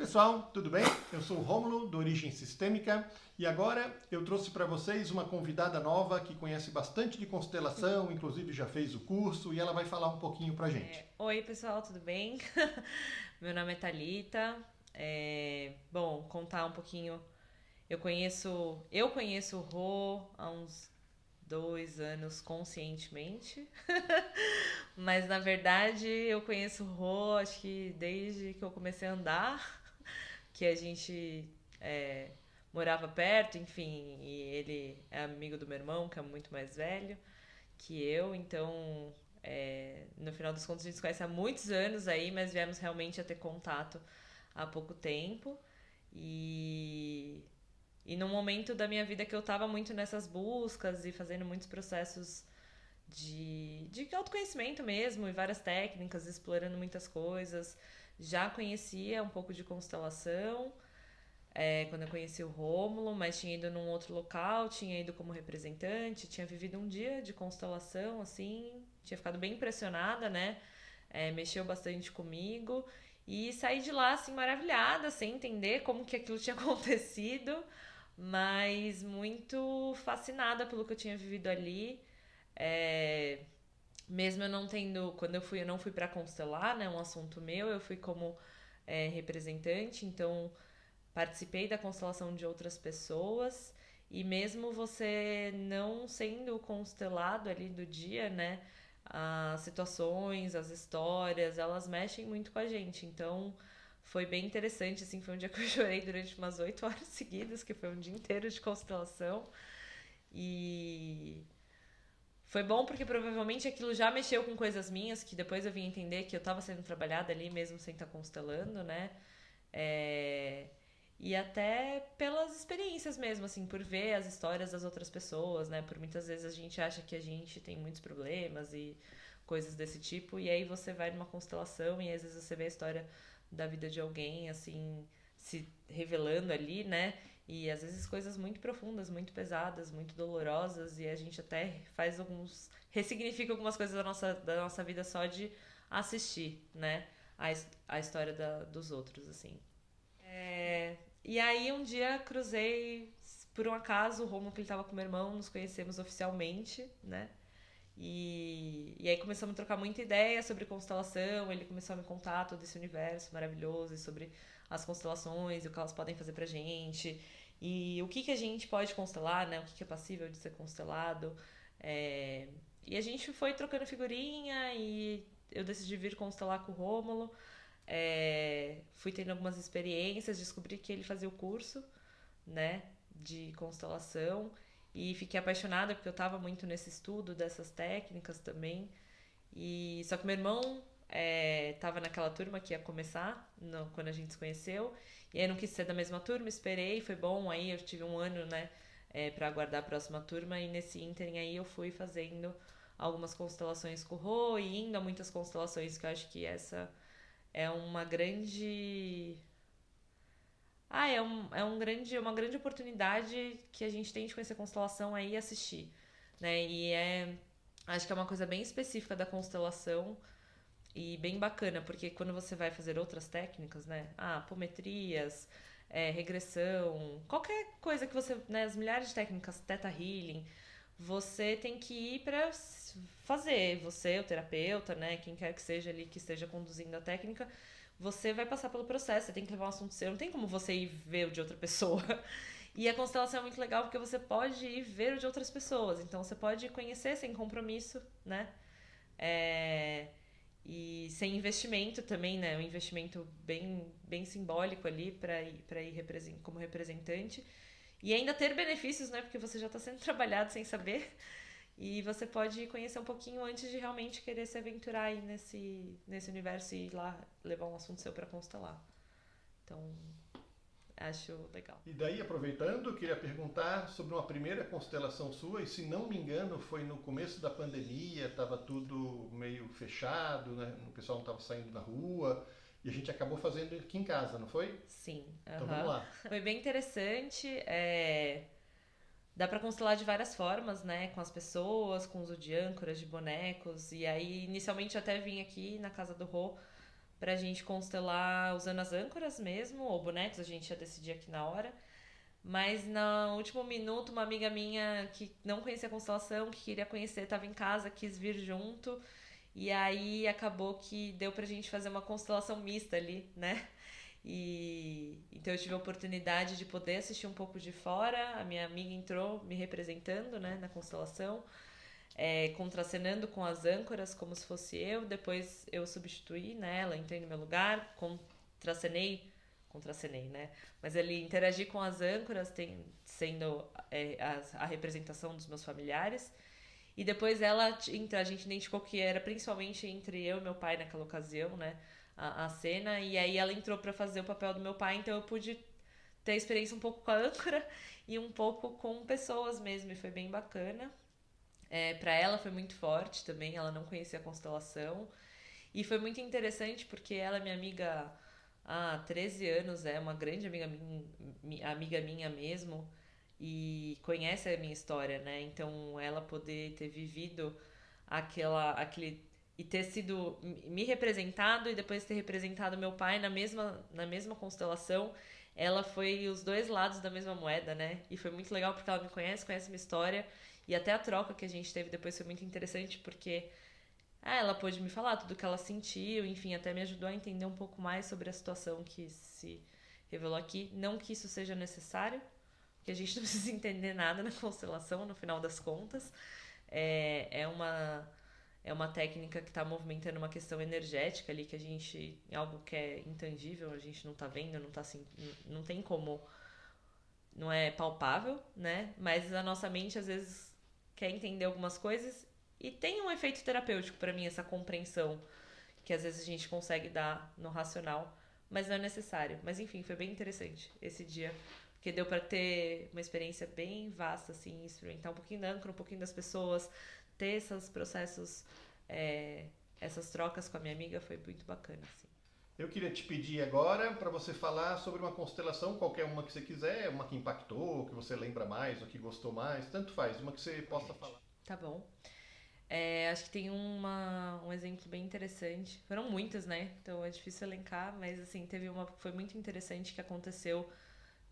pessoal, tudo bem? Eu sou o Rômulo, do Origem Sistêmica, e agora eu trouxe para vocês uma convidada nova que conhece bastante de constelação, inclusive já fez o curso, e ela vai falar um pouquinho para a gente. Oi, pessoal, tudo bem? Meu nome é Thalita. Bom, contar um pouquinho. Eu conheço o Rô há uns 2 anos conscientemente, mas na verdade eu conheço o Rô acho que desde que eu comecei a andar, que a gente é, morava perto, enfim, e ele é amigo do meu irmão, que é muito mais velho que eu, então no final dos contos a gente se conhece há muitos anos aí, mas viemos realmente a ter contato há pouco tempo. E, e num momento da minha vida que eu tava muito nessas buscas e fazendo muitos processos de autoconhecimento mesmo, e várias técnicas, explorando muitas coisas. Já conhecia um pouco de constelação, quando eu conheci o Rômulo, mas tinha ido num outro local, tinha ido como representante, tinha vivido um dia de constelação, assim, tinha ficado bem impressionada, né? Mexeu bastante comigo e saí de lá, assim, maravilhada, sem entender como que aquilo tinha acontecido, mas muito fascinada pelo que eu tinha vivido ali. É, Mesmo eu não tendo, quando eu não fui para constelar, né, um assunto meu, eu fui como representante, então participei da constelação de outras pessoas e mesmo você não sendo constelado ali do dia, né? As situações, as histórias, elas mexem muito com a gente. Então foi bem interessante, assim, foi um dia que eu chorei durante umas 8 horas seguidas, que foi um dia inteiro de constelação. E foi bom porque provavelmente aquilo já mexeu com coisas minhas, que depois eu vim entender que eu estava sendo trabalhada ali mesmo sem estar constelando, né? É, E até pelas experiências mesmo, assim, por ver as histórias das outras pessoas, né? Por muitas vezes a gente acha que a gente tem muitos problemas e coisas desse tipo, e aí você vai numa constelação e às vezes você vê a história da vida de alguém, assim, se revelando ali, né? E às vezes coisas muito profundas, muito pesadas, muito dolorosas, e a gente até faz alguns. Ressignifica algumas coisas da nossa vida só de assistir, né? A história dos outros, assim. E aí um dia cruzei, por um acaso, o Romulo que ele tava com meu irmão, nos conhecemos oficialmente, né? E aí começamos a trocar muita ideia sobre constelação, ele começou a me contar todo esse universo maravilhoso e sobre as constelações e o que elas podem fazer pra gente. E o que que a gente pode constelar, né? O que que é passível de ser constelado. É, E a gente foi trocando figurinha e eu decidi vir constelar com o Rômulo. Fui tendo algumas experiências, descobri que ele fazia o curso, né, de constelação e fiquei apaixonada porque eu estava muito nesse estudo dessas técnicas também. E só que meu irmão estava naquela turma que ia começar quando a gente se conheceu e aí eu não quis ser da mesma turma, esperei, foi bom, aí eu tive um ano, né, para aguardar a próxima turma e nesse ínterim aí eu fui fazendo algumas constelações com o Rô e indo a muitas constelações que eu acho que essa é uma grande. Uma grande oportunidade que a gente tem de conhecer a constelação aí e assistir. Né? Acho que é uma coisa bem específica da constelação e bem bacana, porque quando você vai fazer outras técnicas, né? Apometrias, regressão, qualquer coisa que você. Né, as milhares de técnicas, Theta Healing, você tem que ir para fazer. Você, o terapeuta, né? Quem quer que seja ali que esteja conduzindo a técnica, você vai passar pelo processo, você tem que levar um assunto seu, não tem como você ir ver o de outra pessoa. E a constelação é muito legal porque você pode ir ver o de outras pessoas, então você pode conhecer sem compromisso, né? É, e sem investimento também, né? Um investimento bem, bem simbólico ali para ir como representante. E ainda ter benefícios, né? Porque você já está sendo trabalhado sem saber. E você pode conhecer um pouquinho antes de realmente querer se aventurar aí nesse universo e ir lá levar um assunto seu para constelar. Então, acho legal. E daí, aproveitando, eu queria perguntar sobre uma primeira constelação sua, e se não me engano, foi no começo da pandemia, estava tudo meio fechado, né? O pessoal não estava saindo na rua, e a gente acabou fazendo aqui em casa, não foi? Sim, Então vamos aham. lá. Foi bem interessante. Dá pra constelar de várias formas, né? Com as pessoas, com uso de âncoras, de bonecos. E aí, inicialmente, eu até vim aqui na casa do Rô pra gente constelar usando as âncoras mesmo, ou bonecos, a gente ia decidir aqui na hora. Mas no último minuto, uma amiga minha que não conhecia a constelação, que queria conhecer, estava em casa, quis vir junto. E aí acabou que deu pra gente fazer uma constelação mista ali, né? E então eu tive a oportunidade de poder assistir um pouco de fora. A minha amiga entrou me representando, né, na constelação, contracenando com as âncoras como se fosse eu. Depois eu substituí, né, ela entrei no meu lugar, contracenei, né? Mas ele interagi com as âncoras, sendo a representação dos meus familiares. E depois a gente identificou que era principalmente entre eu e meu pai naquela ocasião, né? A cena. E aí ela entrou pra fazer o papel do meu pai, então eu pude ter experiência um pouco com a âncora e um pouco com pessoas mesmo. E foi bem bacana. Para ela foi muito forte também, ela não conhecia a constelação. E foi muito interessante porque ela é minha amiga há 13 anos, é uma grande amiga minha mesmo, e conhece a minha história, né? Então ela poder ter vivido aquele e ter sido me representado e depois ter representado meu pai na mesma constelação, ela foi os dois lados da mesma moeda, né? E foi muito legal porque ela me conhece minha história, e até a troca que a gente teve depois foi muito interessante porque ela pôde me falar tudo que ela sentiu, enfim, até me ajudou a entender um pouco mais sobre a situação que se revelou aqui. Não que isso seja necessário, porque a gente não precisa entender nada na constelação, no final das contas. É uma técnica que está movimentando uma questão energética ali, que a gente, algo que é intangível, a gente não está vendo, não tá assim, não tem como, não é palpável, né? Mas a nossa mente às vezes quer entender algumas coisas e tem um efeito terapêutico para mim essa compreensão que às vezes a gente consegue dar no racional, mas não é necessário. Mas enfim, foi bem interessante esse dia, porque deu para ter uma experiência bem vasta, assim, experimentar um pouquinho da âncora, um pouquinho das pessoas, ter esses processos, é, essas trocas com a minha amiga foi muito bacana, assim. Eu queria te pedir agora para você falar sobre uma constelação, qualquer uma que você quiser, uma que impactou, que você lembra mais, ou que gostou mais, tanto faz, uma que você possa falar. Tá bom. Acho que tem um exemplo bem interessante. Foram muitas, né? Então é difícil elencar, mas assim, teve uma que foi muito interessante que aconteceu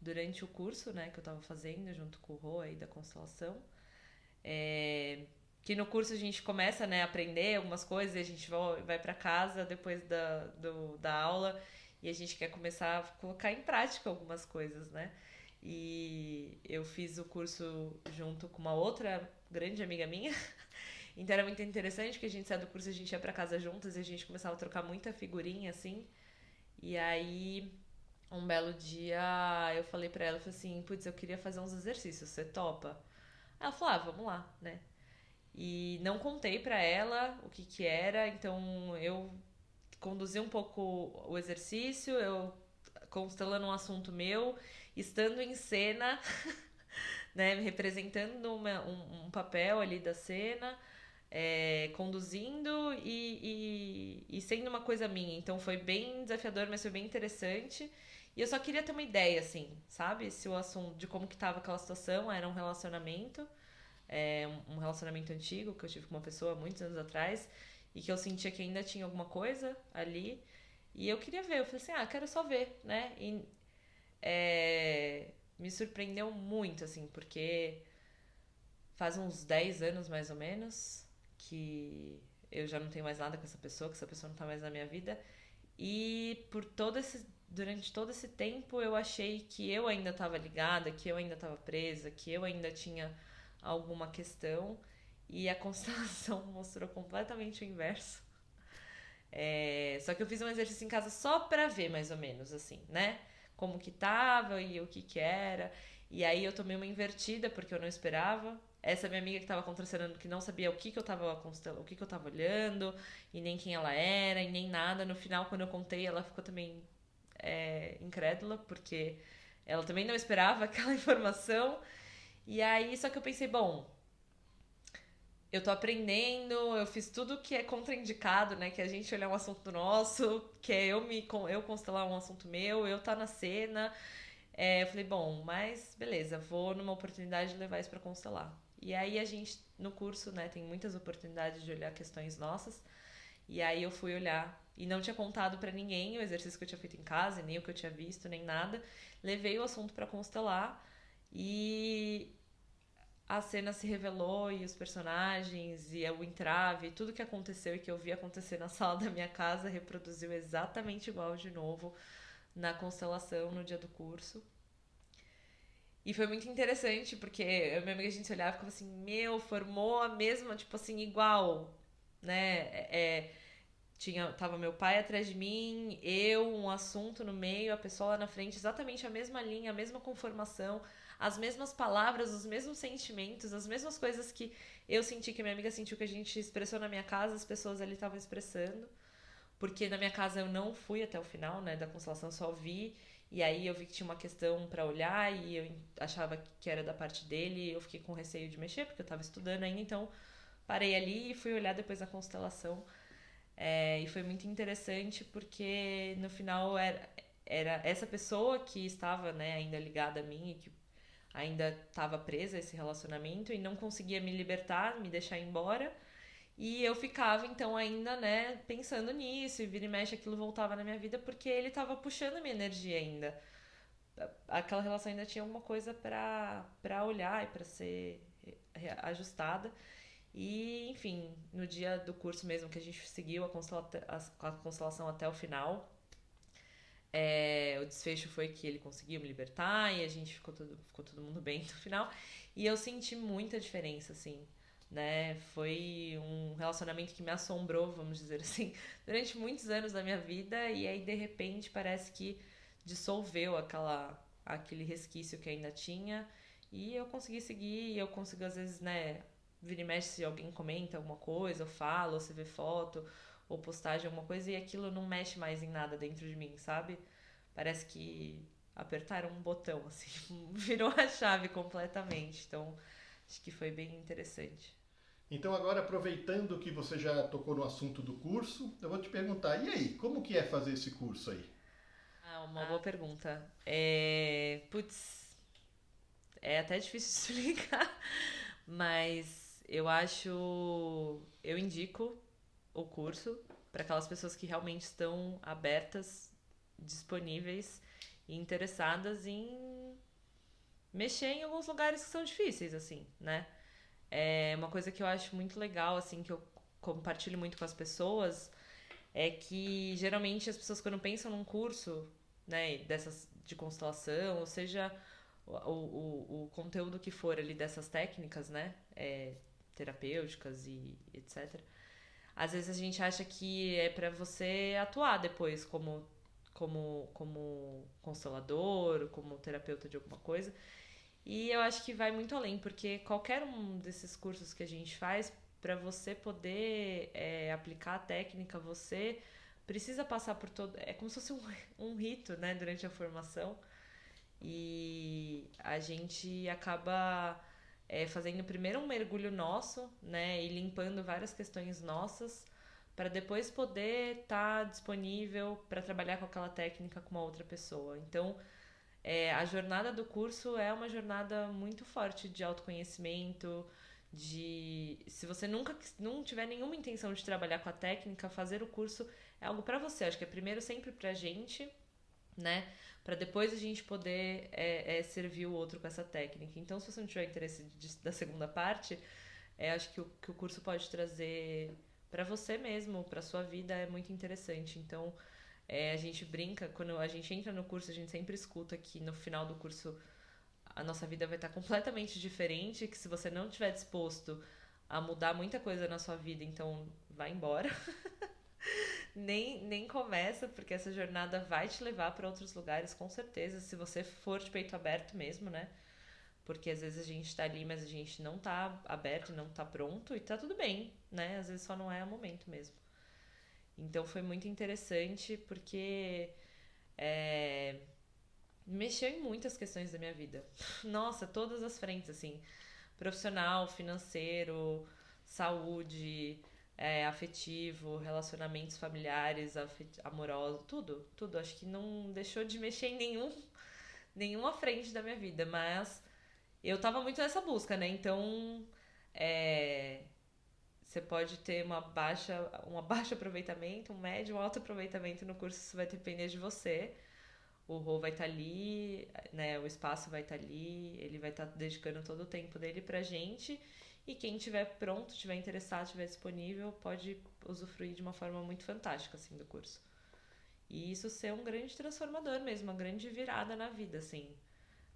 durante o curso, né, que eu tava fazendo junto com o Rô aí da Constelação. É, que no curso a gente começa, né, a aprender algumas coisas e a gente vai para casa depois da aula e a gente quer começar a colocar em prática algumas coisas, né? E eu fiz o curso junto com uma outra grande amiga minha. Então era muito interessante porque a gente saía do curso, a gente ia pra casa juntas e a gente começava a trocar muita figurinha, assim. E aí, um belo dia, eu falei pra ela, eu falei assim, putz, eu queria fazer uns exercícios, você topa? Ela falou, vamos lá, né? E não contei pra ela o que que era, então eu conduzi um pouco o exercício, eu constelando um assunto meu, estando em cena, né, representando um papel ali da cena, conduzindo e sendo uma coisa minha. Então foi bem desafiador, mas foi bem interessante. E eu só queria ter uma ideia, assim, sabe? Se o assunto de como que tava aquela situação era um relacionamento, um relacionamento antigo que eu tive com uma pessoa há muitos anos atrás e que eu sentia que ainda tinha alguma coisa ali. E eu queria ver, eu falei assim, quero só ver, né? E me surpreendeu muito, assim, porque faz uns 10 anos mais ou menos que eu já não tenho mais nada com essa pessoa, que essa pessoa não tá mais na minha vida. E durante todo esse tempo eu achei que eu ainda estava ligada, que eu ainda estava presa, que eu ainda tinha alguma questão. E a constelação mostrou completamente o inverso. Só que eu fiz um exercício em casa só pra ver, mais ou menos, assim, né? Como que tava e o que que era. E aí eu tomei uma invertida, porque eu não esperava. Essa minha amiga que tava contracenando, que não sabia o que que eu tava olhando, e nem quem ela era, e nem nada. No final, quando eu contei, ela ficou também incrédula, porque ela também não esperava aquela informação. E aí, só que eu pensei, bom, eu tô aprendendo, eu fiz tudo que é contraindicado, né? Que é a gente olhar um assunto nosso, que é eu constelar um assunto meu, eu tá na cena. Eu falei, bom, mas beleza, vou numa oportunidade de levar isso pra constelar. E aí a gente, no curso, né, tem muitas oportunidades de olhar questões nossas. E aí eu fui olhar e não tinha contado pra ninguém o exercício que eu tinha feito em casa, nem o que eu tinha visto, nem nada. Levei o assunto pra constelar e a cena se revelou e os personagens e o entrave, tudo que aconteceu e que eu vi acontecer na sala da minha casa reproduziu exatamente igual de novo na constelação no dia do curso. E foi muito interessante, porque eu e minha amiga a gente se olhava e ficava assim, meu, formou a mesma, tipo assim, igual, né? Tava meu pai atrás de mim, eu, um assunto no meio, a pessoa lá na frente, exatamente a mesma linha, a mesma conformação, as mesmas palavras, os mesmos sentimentos, as mesmas coisas que eu senti, que a minha amiga sentiu, que a gente expressou na minha casa, as pessoas ali estavam expressando. Porque na minha casa eu não fui até o final, né, da constelação, só vi. E aí eu vi que tinha uma questão pra olhar e eu achava que era da parte dele. E eu fiquei com receio de mexer, porque eu tava estudando ainda, então parei ali e fui olhar depois a constelação. E foi muito interessante porque no final era essa pessoa que estava, né, ainda ligada a mim e que ainda estava presa a esse relacionamento e não conseguia me libertar, me deixar embora. E eu ficava, então, ainda, né, pensando nisso, e vira e mexe aquilo voltava na minha vida, porque ele tava puxando a minha energia ainda. Aquela relação ainda tinha alguma coisa pra olhar e pra ser ajustada. E, enfim, no dia do curso mesmo que a gente seguiu a constelação até o final, o desfecho foi que ele conseguiu me libertar e a gente ficou todo mundo bem no final. E eu senti muita diferença, assim, né? Foi um relacionamento que me assombrou, vamos dizer assim, durante muitos anos da minha vida. E aí, de repente, parece que dissolveu aquele resquício que ainda tinha. E eu consegui seguir, e eu consigo, às vezes, né? Vira e mexe se alguém comenta alguma coisa, eu falo, ou você vê foto, ou postagem, alguma coisa, e aquilo não mexe mais em nada dentro de mim, sabe? Parece que apertaram um botão, assim, virou a chave completamente. Então, acho que foi bem interessante. Então agora aproveitando que você já tocou no assunto do curso, eu vou te perguntar, e aí, como que é fazer esse curso aí? Ah, uma boa pergunta. Putz, é até difícil de explicar, mas eu acho. Eu indico o curso para aquelas pessoas que realmente estão abertas, disponíveis e interessadas em mexer em alguns lugares que são difíceis, assim, né? É uma coisa que eu acho muito legal, assim, que eu compartilho muito com as pessoas, é que geralmente as pessoas quando pensam num curso, né, dessas de constelação, ou seja, o conteúdo que for ali dessas técnicas, né, terapêuticas e etc. Às vezes a gente acha que é para você atuar depois como constelador, como terapeuta de alguma coisa. E eu acho que vai muito além, porque qualquer um desses cursos que a gente faz, para você poder aplicar a técnica, você precisa passar por todo. É como se fosse um rito, né, durante a formação. E a gente acaba fazendo primeiro um mergulho nosso, né, e limpando várias questões nossas, para depois poder estar disponível para trabalhar com aquela técnica com uma outra pessoa. Então, a jornada do curso é uma jornada muito forte de autoconhecimento, de se você nunca não tiver nenhuma intenção de trabalhar com a técnica, fazer o curso é algo para você. Acho que é primeiro sempre pra gente, né? Para depois a gente poder servir o outro com essa técnica. Então, se você não tiver interesse da segunda parte, acho que o curso pode trazer para você mesmo, para sua vida, é muito interessante. Então, a gente brinca, quando a gente entra no curso, a gente sempre escuta que no final do curso a nossa vida vai estar completamente diferente, que se você não estiver disposto a mudar muita coisa na sua vida, então vai embora. Nem começa, porque essa jornada vai te levar para outros lugares, com certeza, se você for de peito aberto mesmo, né? Porque às vezes a gente tá ali, mas a gente não tá aberto, não tá pronto, e tá tudo bem, né? Às vezes só não é o momento mesmo. Então foi muito interessante porque é, mexeu em muitas questões da minha vida. Nossa, todas as frentes, assim. Profissional, financeiro, saúde, afetivo, relacionamentos familiares, amorosos, tudo, tudo. Acho que não deixou de mexer em nenhuma frente da minha vida, mas eu tava muito nessa busca, né? Então, é, você pode ter um baixo aproveitamento, um médio, um alto aproveitamento no curso, isso vai depender de você. O Rô vai estar ali, né? O espaço vai estar ali, ele vai estar dedicando todo o tempo dele pra gente. E quem tiver pronto, tiver interessado, tiver disponível, pode usufruir de uma forma muito fantástica, assim, do curso. E isso ser um grande transformador mesmo, uma grande virada na vida, assim.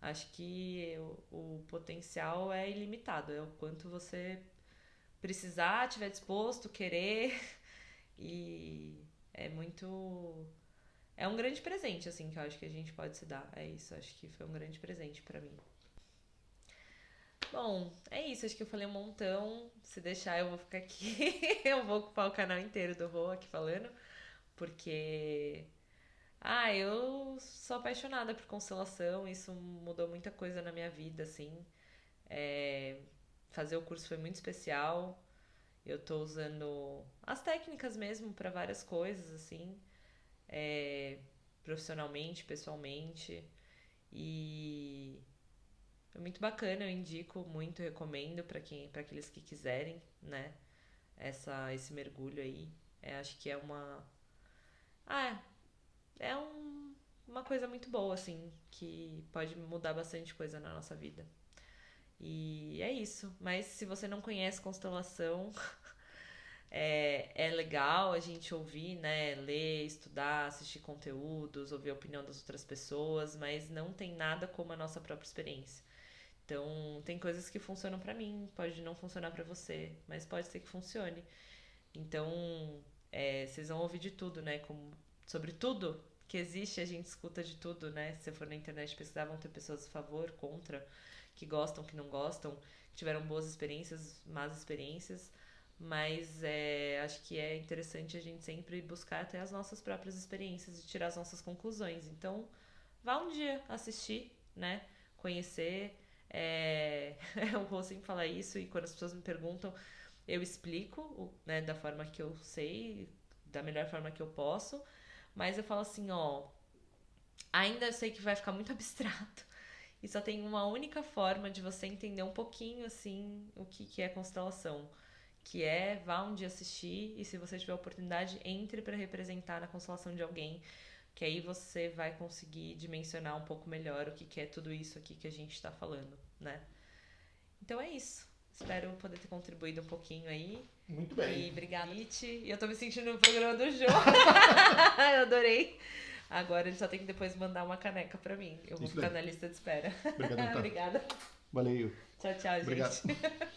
Acho que o potencial é ilimitado, é o quanto você precisar, tiver disposto, querer. E é muito. É um grande presente, assim, que eu acho que a gente pode se dar. É isso, acho que foi um grande presente pra mim. Bom, é isso, acho que eu falei um montão. Se deixar, eu vou ficar aqui. Eu vou ocupar o canal inteiro do Rô aqui falando, porque. Ah, eu sou apaixonada por constelação, isso mudou muita coisa na minha vida, assim. É, fazer o curso foi muito especial. Eu tô usando as técnicas mesmo para várias coisas, assim, é, profissionalmente, pessoalmente. E é muito bacana, eu indico muito, recomendo para aqueles que quiserem, né? Esse mergulho aí. Acho que é uma. Ah, é uma coisa muito boa, assim, que pode mudar bastante coisa na nossa vida. E é isso. Mas se você não conhece constelação, é legal a gente ouvir, né? Ler, estudar, assistir conteúdos, ouvir a opinião das outras pessoas, mas não tem nada como a nossa própria experiência. Então, tem coisas que funcionam pra mim, pode não funcionar pra você, mas pode ser que funcione. Então, vocês vão ouvir de tudo, né? Sobre tudo que existe, a gente escuta de tudo, né? Se você for na internet pesquisar, vão ter pessoas a favor, contra, que gostam, que não gostam, que tiveram boas experiências, más experiências. Mas acho que é interessante a gente sempre buscar até as nossas próprias experiências e tirar as nossas conclusões. Então, vá um dia assistir, né? Conhecer. O Rô sempre fala isso e quando as pessoas me perguntam, eu explico, né, da forma que eu sei, da melhor forma que eu posso, mas eu falo assim, ó, ainda eu sei que vai ficar muito abstrato e só tem uma única forma de você entender um pouquinho, assim, o que é constelação, que é vá um dia assistir e se você tiver oportunidade, entre para representar na constelação de alguém, que aí você vai conseguir dimensionar um pouco melhor o que é tudo isso aqui que a gente está falando, né? Então é isso. Espero poder ter contribuído um pouquinho aí. Muito bem. E obrigada, It. E eu tô me sentindo no programa do Jô. Eu adorei. Agora ele só tem que depois mandar uma caneca pra mim. Eu vou Isso ficar daí. na lista de espera. Obrigado, então. Obrigada. Valeu. Tchau, tchau, Obrigado. gente.